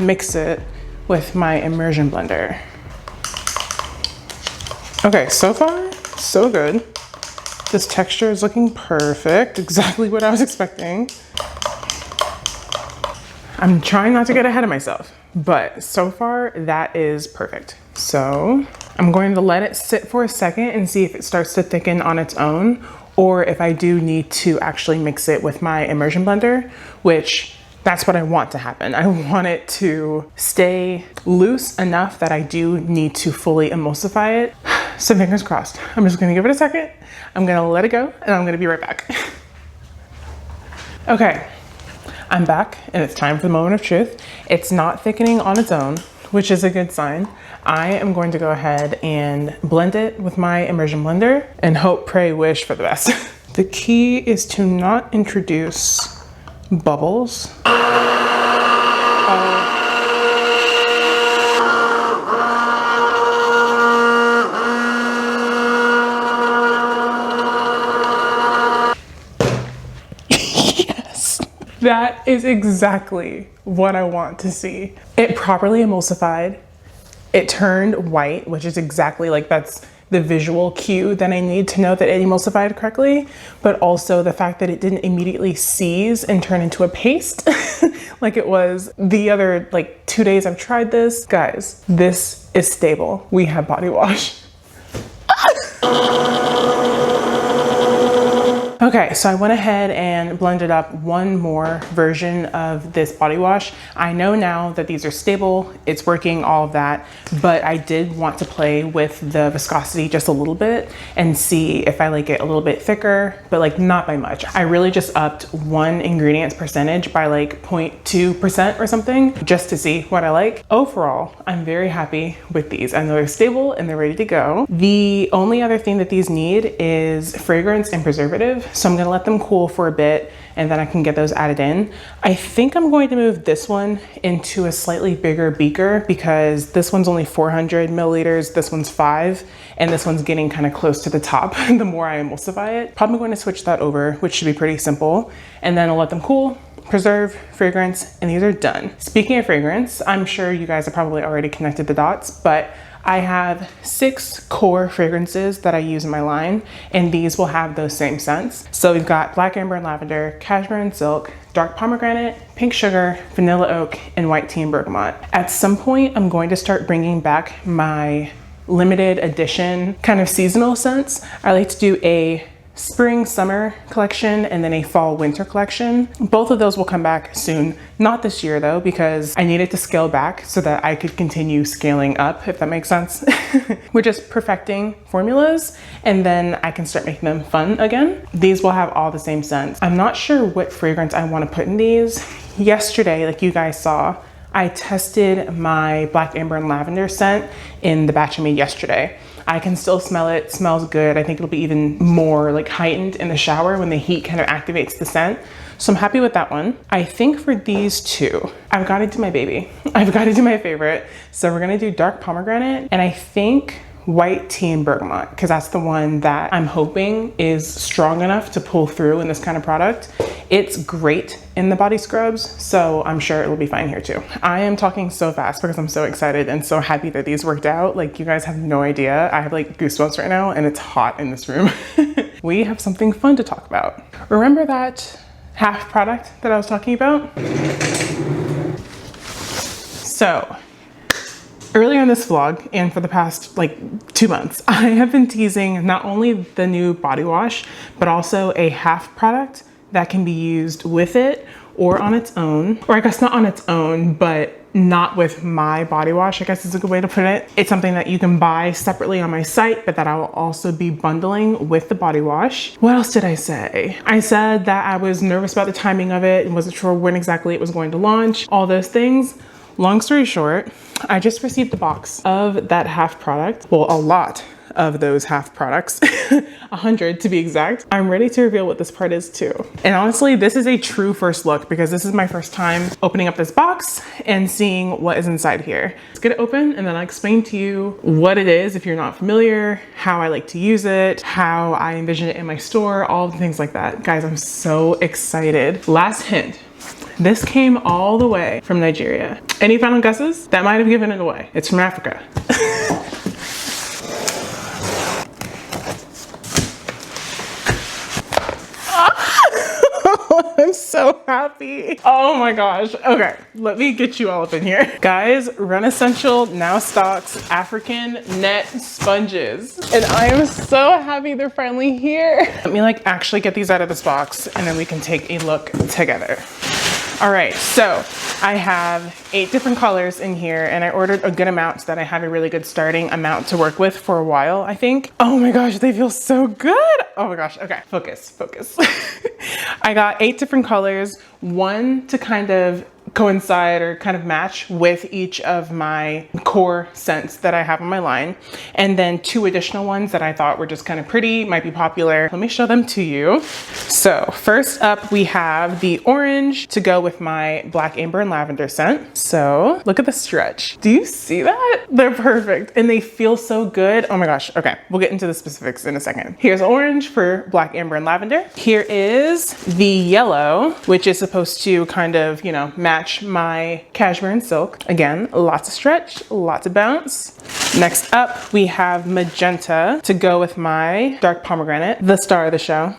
mix it with my immersion blender. Okay, so far, so good. This texture is looking perfect, exactly what I was expecting. I'm trying not to get ahead of myself, but so far that is perfect. So I'm going to let it sit for a second and see if it starts to thicken on its own, or if I do need to actually mix it with my immersion blender, which that's what I want to happen. I want it to stay loose enough that I do need to fully emulsify it. So fingers crossed. I'm just gonna give it a second. I'm gonna let it go and I'm gonna be right back. Okay, I'm back and it's time for the moment of truth. It's not thickening on its own, which is a good sign. I am going to go ahead and blend it with my immersion blender and hope, pray, wish for the best. The key is to not introduce bubbles. Yes, that is exactly what I want to see. It properly emulsified. It turned white, which is exactly like that's the visual cue that I need to know that it emulsified correctly, but also the fact that it didn't immediately seize and turn into a paste like it was the other 2 days I've tried this. Guys, this is stable. We have body wash. Okay, Okay, so I went ahead and blended up one more version of this body wash. I know now that these are stable, it's working, all of that, but I did want to play with the viscosity just a little bit and see if I like it a little bit thicker, but like not by much. I really just upped one ingredients percentage by like 0.2% or something just to see what I like. Overall, I'm very happy with these. I know they're stable and they're ready to go. The only other thing that these need is fragrance and preservative. So I'm gonna let them cool for a bit and then I can get those added in. I think I'm going to move this one into a slightly bigger beaker because this one's only 400 milliliters, this one's 5, and this one's getting kind of close to the top the more I emulsify it. Probably going to switch that over, which should be pretty simple. And then I'll let them cool, preserve, fragrance, and these are done. Speaking of fragrance, I'm sure you guys have probably already connected the dots, but I have 6 core fragrances that I use in my line, and these will have those same scents. So we've got Black Amber and Lavender, Cashmere and Silk, Dark Pomegranate, Pink Sugar, Vanilla Oak, and White Tea and Bergamot. At some point, I'm going to start bringing back my limited edition kind of seasonal scents. I like to do a spring summer collection and then a fall winter collection. Both of those will come back soon. Not this year though, because I needed to scale back so that I could continue scaling up, if that makes sense. We're just perfecting formulas and then I can start making them fun again. These will have all the same scents. I'm not sure what fragrance I want to put in these. Yesterday, like you guys saw, I tested my Black Amber and Lavender scent in the batch I made yesterday. I can still smell it, smells good. I think it'll be even more like heightened in the shower when the heat kind of activates the scent. So I'm happy with that one. I think for these two, I've got to do my baby. I've got to do my favorite. So we're gonna do Dark Pomegranate and I think White Tea and Bergamot, because that's the one that I'm hoping is strong enough to pull through in this kind of product. It's great in the body scrubs, so I'm sure it will be fine here too. I am talking so fast because I'm so excited and so happy that these worked out. Like, you guys have no idea. I have like goosebumps right now and it's hot in this room. We have something fun to talk about. Remember that half product that I was talking about? So, earlier in this vlog and for the past like 2 months, I have been teasing not only the new body wash, but also a half product that can be used with it or on its own, or I guess not on its own, but not with my body wash, I guess is a good way to put it. It's something that you can buy separately on my site, but that I will also be bundling with the body wash. What else did I say? I said that I was nervous about the timing of it and wasn't sure when exactly it was going to launch, all those things. Long story short, I just received a box of that half product. Well, a lot of those half products, 100 to be exact. I'm ready to reveal what this part is too. And honestly, this is a true first look because this is my first time opening up this box and seeing what is inside here. Let's get it open and then I'll explain to you what it is if you're not familiar, how I like to use it, how I envision it in my store, all the things like that. Guys, I'm so excited. Last hint. This came all the way from Nigeria. Any final guesses? That might have given it away. It's from Africa. I'm so happy. Oh my gosh. Okay, let me get you all up in here. Guys, Renascential now stocks African net sponges. And I am so happy they're finally here. Let me like actually get these out of this box and then we can take a look together. All right, so I have 8 different colors in here and I ordered a good amount so that I have a really good starting amount to work with for a while, I think. Oh my gosh, they feel so good. Oh my gosh, okay, focus. I got 8 different colors, one to kind of coincide or kind of match with each of my core scents that I have on my line. And then 2 additional ones that I thought were just kind of pretty, might be popular. Let me show them to you. So first up, we have the orange to go with my Black Amber and Lavender scent. So look at the stretch. Do you see that? They're perfect and they feel so good. Oh my gosh. Okay, we'll get into the specifics in a second. Here's orange for Black Amber and Lavender. Here is the yellow, which is supposed to kind of, you know, match my Cashmere and Silk. Again, lots of stretch, lots of bounce. Next up, we have magenta to go with my Dark Pomegranate, the star of the show.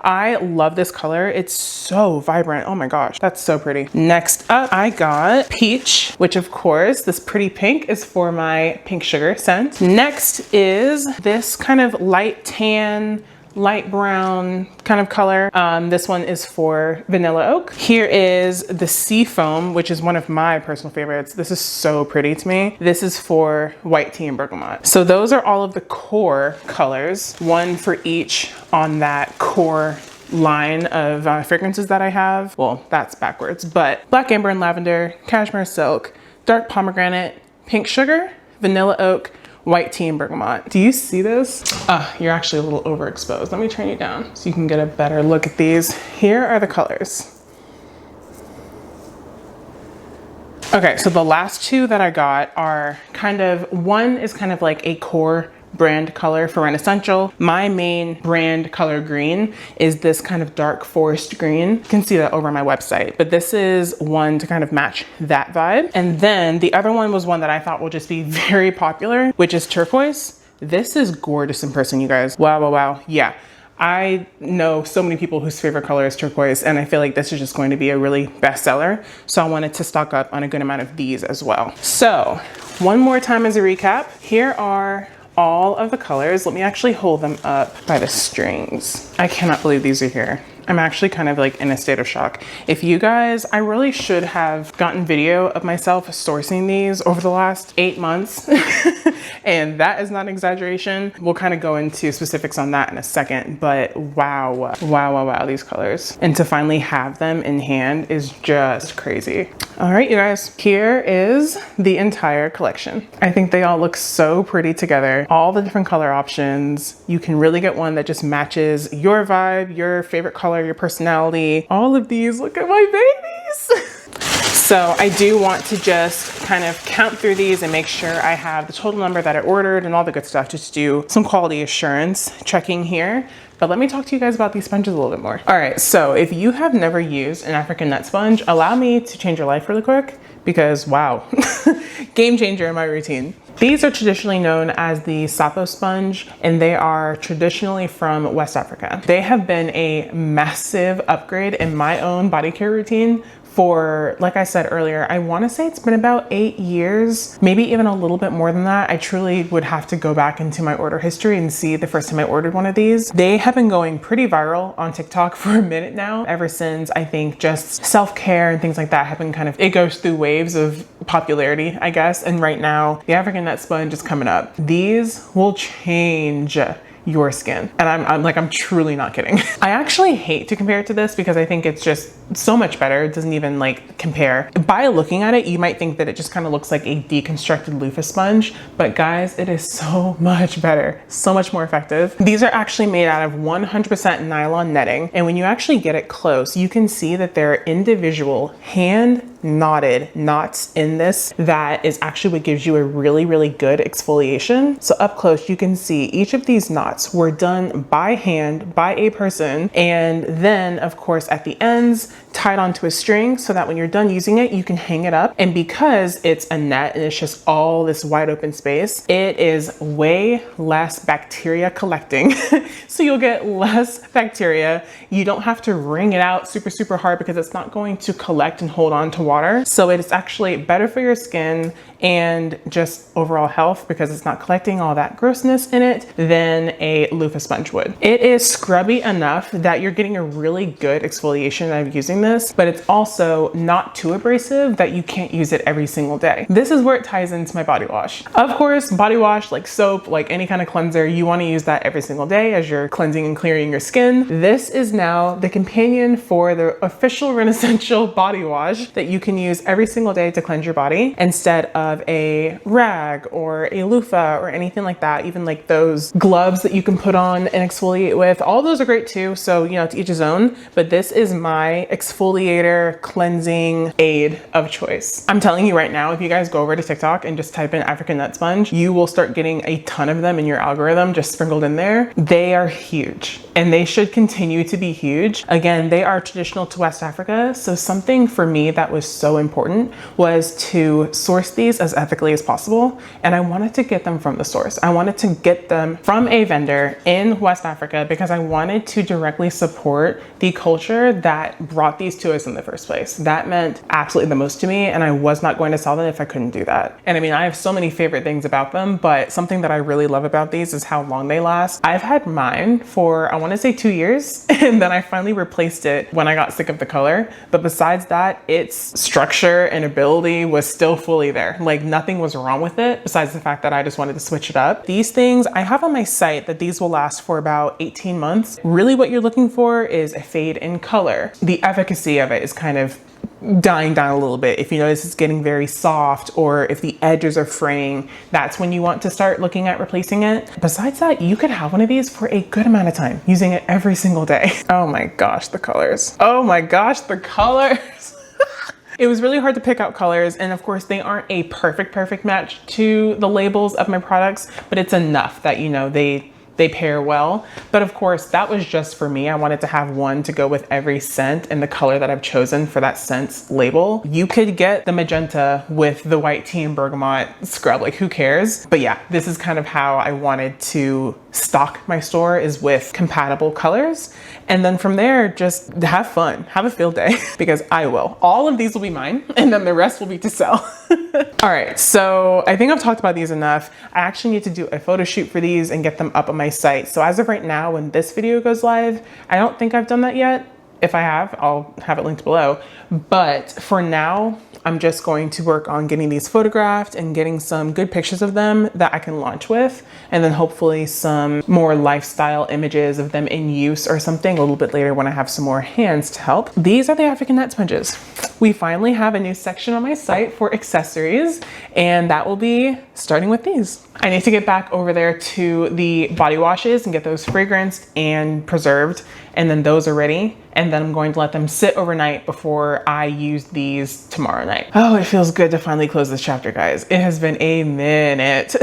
I love this color. It's so vibrant. Oh my gosh, that's so pretty. Next up, I got peach, which of course, this pretty pink is for my Pink Sugar scent. Next is this kind of light tan, light brown kind of color. This one is for vanilla oak. Here is the sea foam, which is one of my personal favorites. This is so pretty to me. This is for white tea and bergamot. So those are all of the core colors, one for each on that core line of fragrances that I have. Well, that's backwards, but black amber and lavender, cashmere silk, dark pomegranate, pink sugar, vanilla oak, white tea and bergamot. Do you see this? You're actually a little overexposed. Let me turn you down so you can get a better look at these. Here are the colors. Okay, so the last two that I got are kind of, one is kind of like a core brand color for Renascential. My main brand color green is this kind of dark forest green. You can see that over on my website, but this is one to kind of match that vibe. And then the other one was one that I thought will just be very popular, which is turquoise. This is gorgeous in person, you guys. Wow, wow, wow. Yeah. I know so many people whose favorite color is turquoise, and I feel like this is just going to be a really bestseller. So I wanted to stock up on a good amount of these as well. So one more time as a recap, here are all of the colors. Let me actually hold them up by the strings. I cannot believe these are here. I'm actually kind of like in a state of shock. If you guys, I really should have gotten video of myself sourcing these over the last 8 months. And that is not an exaggeration. We'll kind of go into specifics on that in a second, but wow, wow, wow, wow, these colors. And to finally have them in hand is just crazy. All right, you guys, here is the entire collection. I think they all look so pretty together. All the different color options. You can really get one that just matches your vibe, your favorite color, your personality. All of these, look at my babies. So I do want to just kind of count through these and make sure I have the total number that I ordered and all the good stuff, just to do some quality assurance checking here. But let me talk to you guys about these sponges a little bit more. All right, so if you have never used an African nut sponge, allow me to change your life really quick, because wow, game changer in my routine. These are traditionally known as the Sapo sponge, and they are traditionally from West Africa. They have been a massive upgrade in my own body care routine for, like I said earlier, I want to say it's been about 8 years, maybe even a little bit more than that. I truly would have to go back into my order history and see the first time I ordered one of these. They have been going pretty viral on TikTok for a minute now, ever since I think just self-care and things like that have been kind of, it goes through waves of popularity, I guess. And right now, the African nut sponge is coming up. These will change your skin. And I'm truly not kidding. I actually hate to compare it to this because I think it's just so much better. It doesn't even like compare. By looking at it, you might think that it just kind of looks like a deconstructed loofah sponge, but guys, it is so much better, so much more effective. These are actually made out of 100% nylon netting. And when you actually get it close, you can see that there are individual hand knotted knots in this that is actually what gives you a really, really good exfoliation. So up close, you can see each of these knots were done by hand by a person. And then of course, at the ends, tied onto a string so that when you're done using it, you can hang it up. And because it's a net and it's just all this wide open space, it is way less bacteria collecting. So you'll get less bacteria. You don't have to wring it out super, super hard because it's not going to collect and hold on to water. So it's actually better for your skin and just overall health because it's not collecting all that grossness in it than a loofah sponge would. It is scrubby enough that you're getting a really good exfoliation out of using this, but it's also not too abrasive that you can't use it every single day. This is where it ties into my body wash. Of course, body wash, like soap, like any kind of cleanser, you want to use that every single day as you're cleansing and clearing your skin. This is now the companion for the official Renascential body wash that you can use every single day to cleanse your body instead of a rag or a loofah or anything like that. Even like those gloves that you can put on and exfoliate with, all those are great too. So, you know, to each his own, but this is my exfoliator cleansing aid of choice. I'm telling you right now, if you guys go over to TikTok and just type in African nut sponge, you will start getting a ton of them in your algorithm just sprinkled in there. They are huge and they should continue to be huge. Again, they are traditional to West Africa. So something for me that was was so important was to source these as ethically as possible. And I wanted to get them from the source. I wanted to get them from a vendor in West Africa because I wanted to directly support the culture that brought these to us in the first place. That meant absolutely the most to me, and I was not going to sell them if I couldn't do that. And I mean, I have so many favorite things about them, but something that I really love about these is how long they last. I've had mine for, I want to say 2 years, and then I finally replaced it when I got sick of the color. But besides that, its structure and ability was still fully there. Like nothing was wrong with it besides the fact that I just wanted to switch it up. These things, I have on my site that these will last for about 18 months. Really what you're looking for is a fade in color. The efficacy of it is kind of dying down a little bit. If you notice it's getting very soft, or if the edges are fraying, that's when you want to start looking at replacing it. Besides that, you could have one of these for a good amount of time, using it every single day. Oh my gosh, the colors. Oh my gosh, the colors. It was really hard to pick out colors, and of course they aren't a perfect match to the labels of my products, but it's enough that, you know, they pair well. But of course, that was just for me. I wanted to have one to go with every scent and the color that I've chosen for that scent's label. You could get the magenta with the white tea and bergamot scrub, like who cares? But yeah, this is kind of how I wanted to stock my store, is with compatible colors. And then from there, just have fun, have a field day, because I will. All of these will be mine, and then the rest will be to sell. All right, so I think I've talked about these enough. I actually need to do a photo shoot for these and get them up on my site. So as of right now, when this video goes live, I don't think I've done that yet. If I have, I'll have it linked below. But for now, I'm just going to work on getting these photographed and getting some good pictures of them that I can launch with. And then hopefully some more lifestyle images of them in use or something a little bit later when I have some more hands to help. These are the African net sponges. We finally have a new section on my site for accessories, and that will be starting with these. I need to get back over there to the body washes and get those fragranced and preserved, and then those are ready. And then I'm going to let them sit overnight before I use these tomorrow night. Oh, it feels good to finally close this chapter, guys. It has been a minute.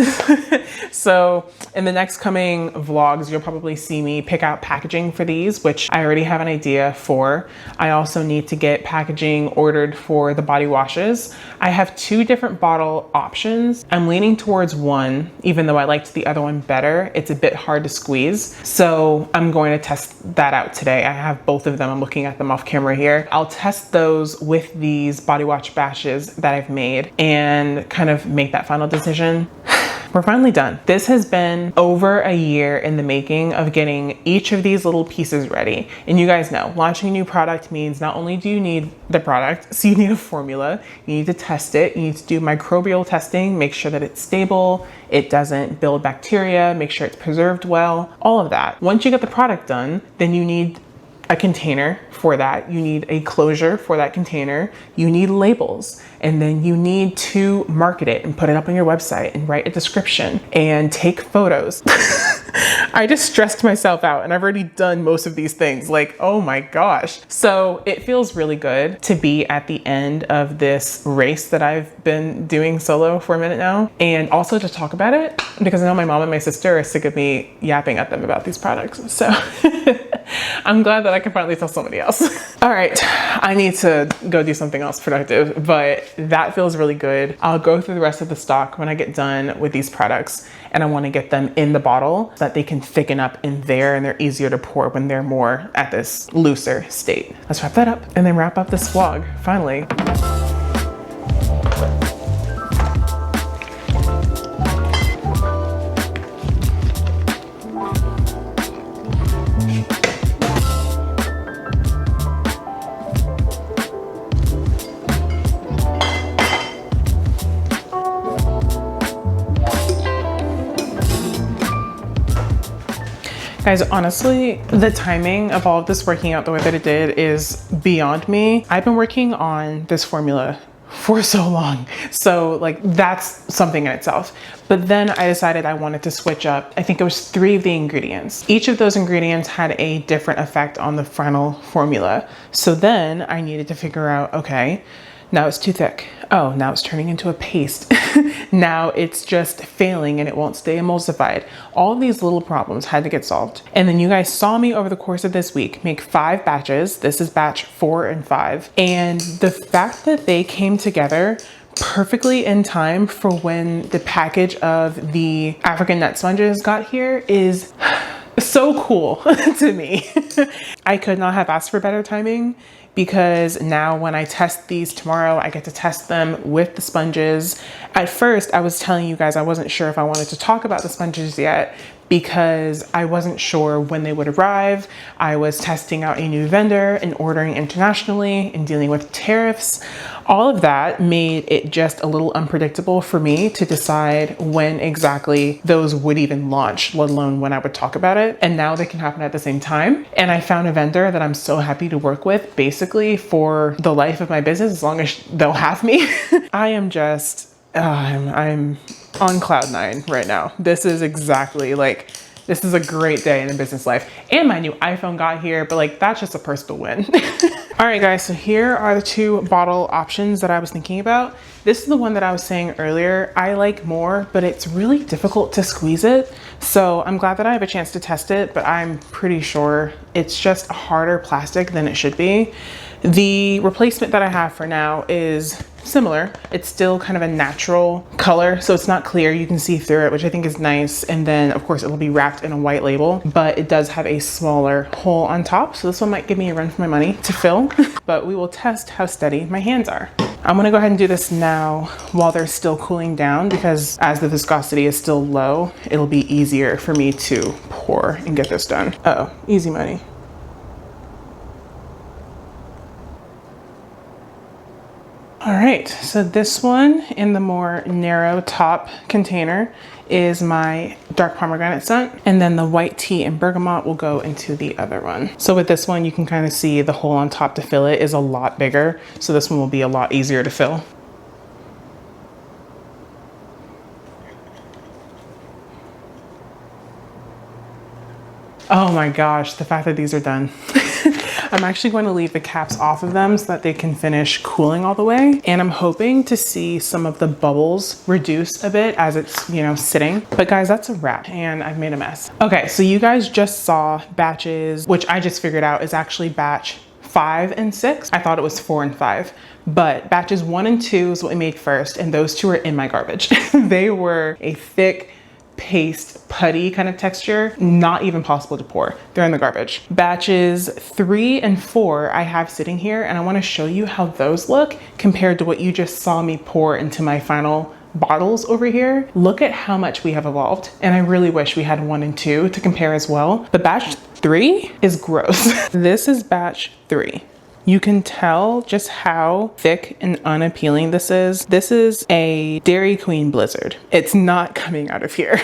So in the next coming vlogs, you'll probably see me pick out packaging for these, which I already have an idea for. I also need to get packaging ordered for the body washes. I have 2 different bottle options. I'm leaning towards one, even though I liked the other one better. It's a bit hard to squeeze. So I'm going to test that out today. I have both of them. I'm looking at them off camera here. I'll test those with these body wash batches that I've made and kind of make that final decision. We're finally done. This has been over a year in the making of getting each of these little pieces ready. And you guys know, launching a new product means not only do you need the product, so you need a formula, you need to test it, you need to do microbial testing, make sure that it's stable, it doesn't build bacteria, make sure it's preserved well, all of that. Once you get the product done, then you need a container for that. You need a closure for that container. You need labels, and then you need to market it and put it up on your website and write a description and take photos. I just stressed myself out, and I've already done most of these things. Like, oh my gosh. So it feels really good to be at the end of this race that I've been doing solo for a minute now, and also to talk about it, because I know my mom and my sister are sick of me yapping at them about these products. So I'm glad that I can finally tell somebody else. All right, I need to go do something else productive, but that feels really good. I'll go through the rest of the stock when I get done with these products, and I want to get them in the bottle so that they can thicken up in there and they're easier to pour when they're more at this looser state. Let's wrap that up and then wrap up this vlog, finally. Guys, honestly, the timing of all of this working out the way that it did is beyond me. I've been working on this formula for so long. So like, that's something in itself. But then I decided I wanted to switch up. I think it was 3 of the ingredients. Each of those ingredients had a different effect on the final formula. So then I needed to figure out, okay, now it's too thick. Oh, now it's turning into a paste. Now it's just failing and it won't stay emulsified. All of these little problems had to get solved. And then you guys saw me over the course of this week make 5 batches. This is batch 4 and 5. And the fact that they came together perfectly in time for when the package of the African nut sponges got here is so cool to me. I could not have asked for better timing, because now when I test these tomorrow, I get to test them with the sponges. At first, I was telling you guys I wasn't sure if I wanted to talk about the sponges yet, because I wasn't sure when they would arrive. I was testing out a new vendor and ordering internationally and dealing with tariffs. All of that made it just a little unpredictable for me to decide when exactly those would even launch, let alone when I would talk about it. And now they can happen at the same time. And I found a vendor that I'm so happy to work with basically for the life of my business, as long as they'll have me. I am just, I'm on cloud 9 right now. This is exactly like, this is a great day in the business life. And my new iPhone got here, but like, that's just a personal win. All right, guys, so here are the 2 bottle options that I was thinking about. This is the one that I was saying earlier I like more, but it's really difficult to squeeze it. So I'm glad that I have a chance to test it, but I'm pretty sure it's just a harder plastic than it should be. The replacement that I have for now is similar. It's still kind of a natural color, so it's not clear. You can see through it, which I think is nice. And then of course it'll be wrapped in a white label, but it does have a smaller hole on top. So this one might give me a run for my money to fill, but we will test how steady my hands are. I'm gonna go ahead and do this now while they're still cooling down, because as the viscosity is still low, it'll be easier for me to pour and get this done. Uh-oh, easy money. All right, so this one in the more narrow top container is my dark pomegranate scent, and then the white tea and bergamot will go into the other one. So with this one, you can kind of see the hole on top to fill it is a lot bigger, so this one will be a lot easier to fill. Oh my gosh, the fact that these are done. I'm actually going to leave the caps off of them so that they can finish cooling all the way. And I'm hoping to see some of the bubbles reduce a bit as it's, you know, sitting. But guys, that's a wrap and I've made a mess. Okay, so you guys just saw batches, which I just figured out is actually batch 5 and 6. I thought it was 4 and 5, but batches 1 and 2 is what we made first. And those 2 are in my garbage. They were a thick paste putty kind of texture, not even possible to pour. They're in the garbage. Batches 3 and 4 I have sitting here, and I want to show you how those look compared to what you just saw me pour into my final bottles over here. Look at how much we have evolved, and I really wish we had 1 and 2 to compare as well. But batch 3 is gross. This is batch 3. You can tell just how thick and unappealing this is. This is a Dairy Queen Blizzard. It's not coming out of here.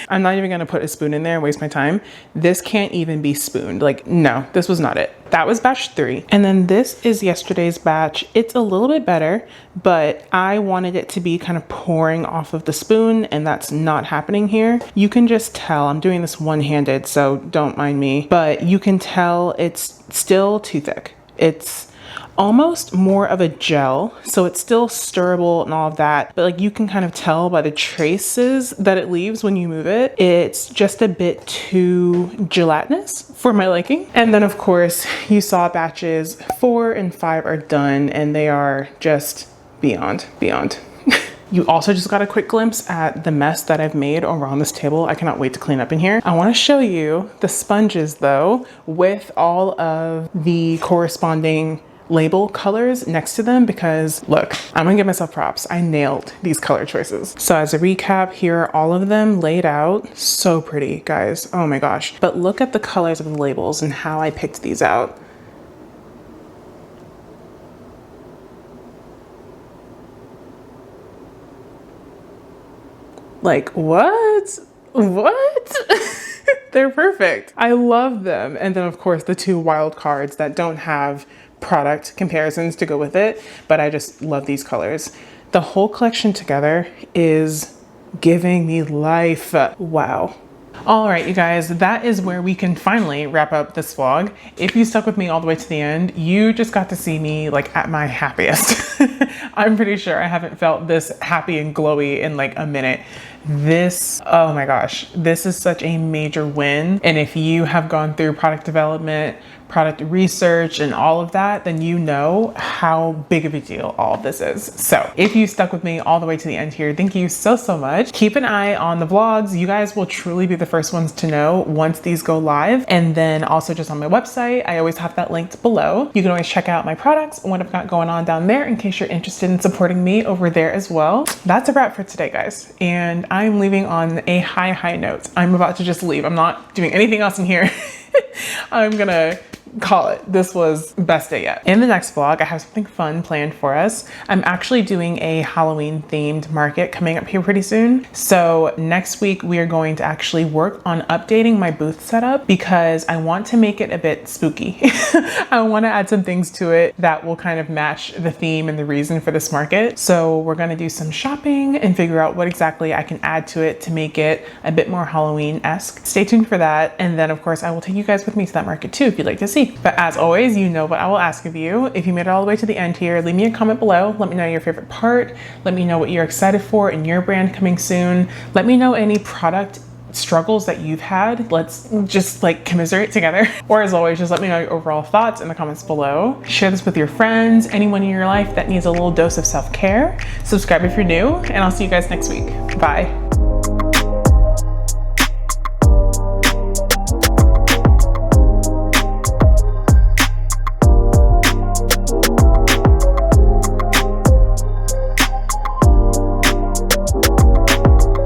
I'm not even gonna put a spoon in there and waste my time. This can't even be spooned. Like, no, this was not it. That was batch 3. And then this is yesterday's batch. It's a little bit better, but I wanted it to be kind of pouring off of the spoon, and that's not happening here. You can just tell, I'm doing this one-handed, so don't mind me, but you can tell it's still too thick. It's almost more of a gel, so it's still stirrable and all of that, but like you can kind of tell by the traces that it leaves when you move it. It's just a bit too gelatinous for my liking. And then of course you saw batches 4 and 5 are done, and they are just beyond. You also just got a quick glimpse at the mess that I've made around this table. I cannot wait to clean up in here. I want to show you the sponges though, with all of the corresponding label colors next to them, because look, I'm gonna give myself props. I nailed these color choices. So as a recap, here are all of them laid out. So pretty, guys. Oh my gosh. But look at the colors of the labels and how I picked these out. Like, what? They're perfect. I love them. And then of course the 2 wild cards that don't have product comparisons to go with it, but I just love these colors. The whole collection together is giving me life. Wow. All right, you guys, that is where we can finally wrap up this vlog. If you stuck with me all the way to the end, you just got to see me like at my happiest. I'm pretty sure I haven't felt this happy and glowy in like a minute. This, oh my gosh, this is such a major win. And if you have gone through product development, product research, and all of that, then you know how big of a deal all of this is. So if you stuck with me all the way to the end here, thank you so, so much. Keep an eye on the vlogs. You guys will truly be the first ones to know once these go live. And then also just on my website, I always have that linked below. You can always check out my products and what I've got going on down there in case you're interested in supporting me over there as well. That's a wrap for today, guys. And I'm leaving on a high note. I'm about to just leave. I'm not doing anything else in here. I'm gonna call it. This was best day yet. In the next vlog, I have something fun planned for us. I'm actually doing a Halloween themed market coming up here pretty soon. So next week we are going to actually work on updating my booth setup because I want to make it a bit spooky. I want to add some things to it that will kind of match the theme and the reason for this market. So we're going to do some shopping and figure out what exactly I can add to it to make it a bit more Halloween-esque. Stay tuned for that. And then of course I will take you guys with me to that market too if you'd like to see. But as always, you know what I will ask of you. If you made it all the way to the end here, leave me a comment below. Let me know your favorite part. Let me know what you're excited for in your brand coming soon. Let me know any product struggles that you've had. Let's just like commiserate together. Or as always, just let me know your overall thoughts in the comments below. Share this with your friends, anyone in your life that needs a little dose of self-care. Subscribe if you're new, and I'll see you guys next week. Bye.